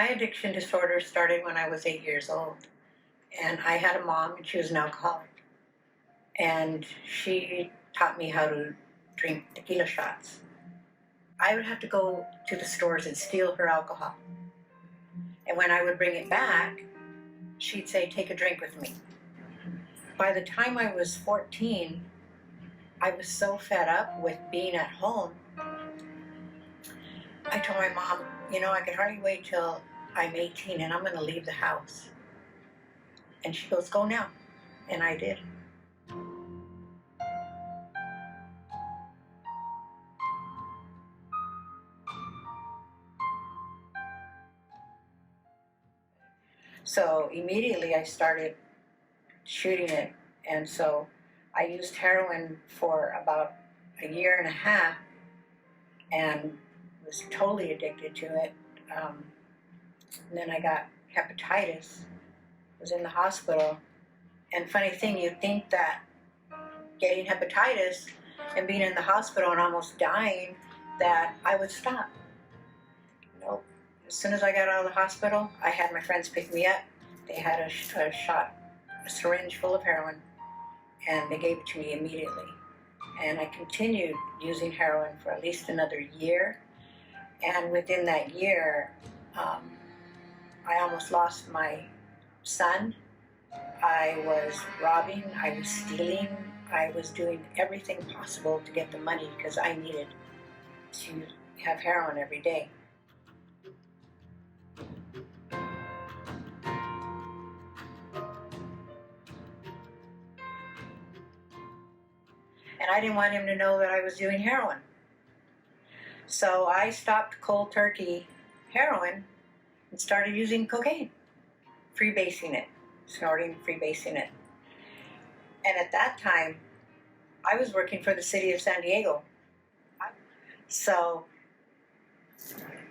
my addiction disorder started when I was 8 years old. And I had a mom, and she was an alcoholic. And she taught me how to drink tequila shots. I would have to go to the stores and steal her alcohol. And when I would bring it back, she'd say, take a drink with me. By the time I was 14, I was so fed up with being at home. I told my mom, I could hardly wait till I'm 18 and I'm going to leave the house. And she goes, go now. And I did. So immediately I started shooting it. And so I used heroin for about a year and a half and was totally addicted to it. And then I got hepatitis, was in the hospital. And funny thing, you'd think that getting hepatitis and being in the hospital and almost dying, that I would stop. Nope. As soon as I got out of the hospital, I had my friends pick me up. They had a syringe full of heroin, and they gave it to me immediately. And I continued using heroin for at least another year. And within that year, I almost lost my son. I was robbing, I was stealing, I was doing everything possible to get the money because I needed to have heroin every day. And I didn't want him to know that I was doing heroin. So I stopped cold turkey heroin and started using cocaine, freebasing it, snorting, freebasing it. And at that time, I was working for the city of San Diego. So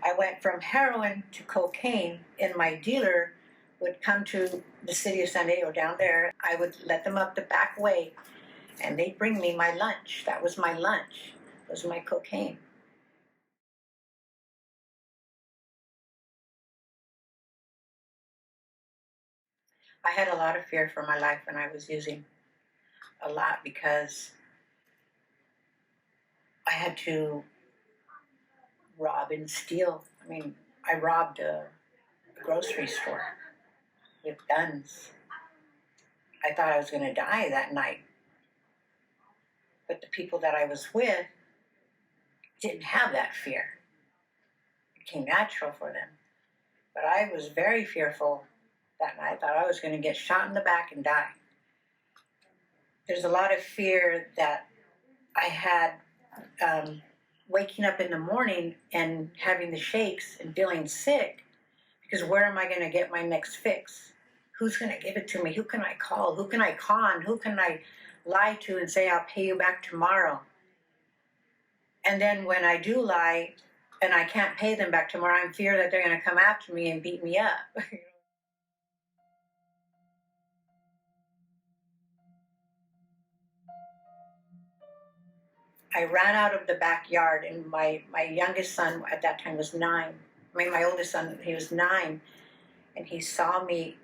I went from heroin to cocaine, and my dealer would come to the city of San Diego down there. I would let them up the back way, and they'd bring me my lunch. That was my lunch, was my cocaine. I had a lot of fear for my life when I was using, a lot, because I had to rob and steal. I mean, I robbed a grocery store with guns. I thought I was going to die that night. But the people that I was with didn't have that fear. It came natural for them. But I was very fearful that night. I thought I was going to get shot in the back and die. There's a lot of fear that I had waking up in the morning and having the shakes and feeling sick, because where am I going to get my next fix? Who's going to give it to me? Who can I call? Who can I con? Who can I lie to and say, I'll pay you back tomorrow? And then when I do lie and I can't pay them back tomorrow, I'm fear that they're going to come after me and beat me up. I ran out of the backyard, and my youngest son at that time was 9. I mean, my oldest son, he was 9, and he saw me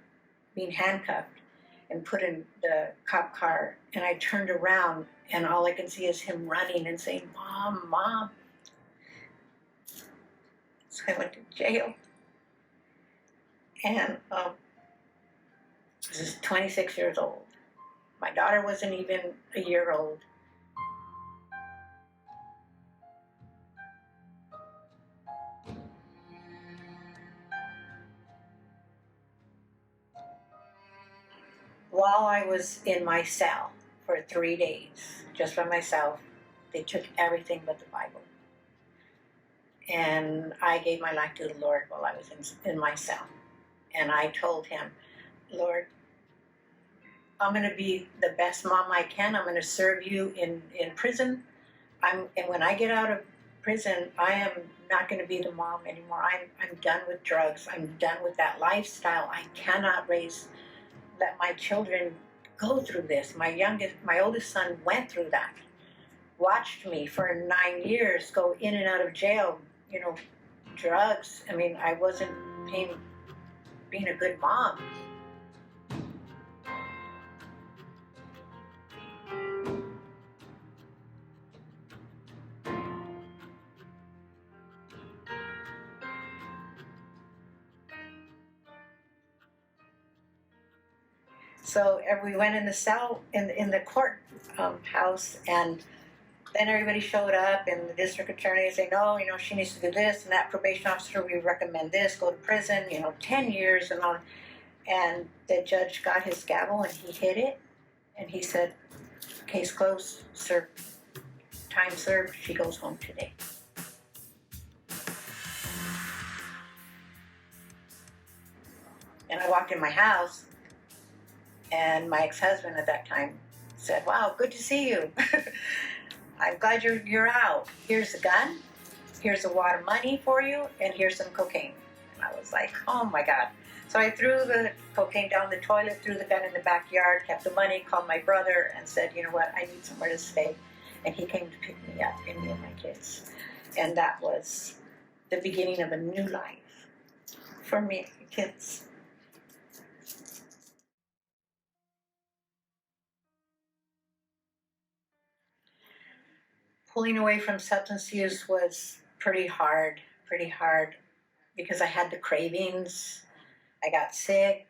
being handcuffed and put in the cop car, and I turned around, and all I can see is him running and saying, Mom, Mom. So I went to jail. And this is 26 years old. My daughter wasn't even a year old. While I was in my cell for 3 days, just by myself, they took everything but the Bible. And I gave my life to the Lord while I was in my cell. And I told him, Lord, I'm going to be the best mom I can. I'm going to serve you in prison. And when I get out of prison, I am not going to be the mom anymore. I'm done with drugs. I'm done with that lifestyle. I cannot let my children go through this. My oldest son went through that. Watched me for 9 years go in and out of jail, drugs. I mean, I wasn't being a good mom. So we went in the cell, in the court house, and then everybody showed up, and the district attorney said, "No, she needs to do this, and that probation officer, we recommend this, go to prison, 10 years and all." And the judge got his gavel and he hit it, and he said, "Case closed, sir. Time served. She goes home today." And I walked in my house, and my ex-husband at that time said, "Wow, good to see you. I'm glad you're out. Here's a gun, here's a wad of money for you, and here's some cocaine." And I was like, oh my God. So I threw the cocaine down the toilet, threw the gun in the backyard, kept the money, called my brother, and said, "You know what, I need somewhere to stay." And he came to pick me up, and me and my kids. And that was the beginning of a new life for me and the kids. Pulling away from substance use was pretty hard, because I had the cravings. I got sick,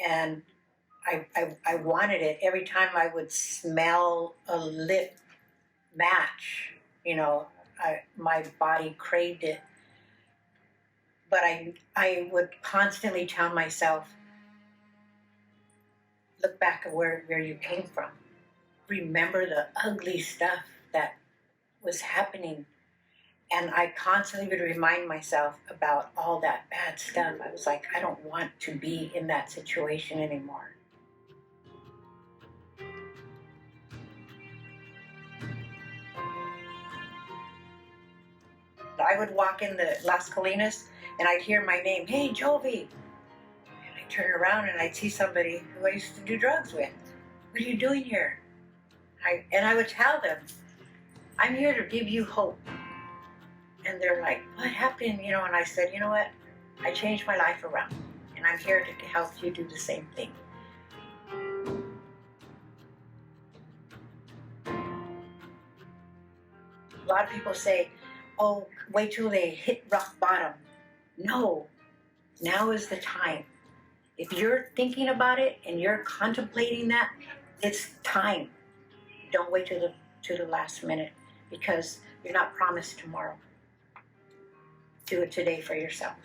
and I wanted it. Every time I would smell a lit match, my body craved it. But I would constantly tell myself, look back at where you came from. Remember the ugly stuff that was happening. And I constantly would remind myself about all that bad stuff. I was like, I don't want to be in that situation anymore. I would walk in the Las Colinas and I'd hear my name, "Hey, Jovi." And I'd turn around and I'd see somebody who I used to do drugs with. "What are you doing here?" And I would tell them, "I'm here to give you hope." And they're like, "What happened?" And I said, "You know what? I changed my life around, and I'm here to help you do the same thing." A lot of people say, "Oh, wait till they hit rock bottom." No, now is the time. If you're thinking about it and you're contemplating that, it's time. Don't wait to the last minute, because you're not promised tomorrow. Do it today for yourself.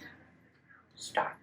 Stop.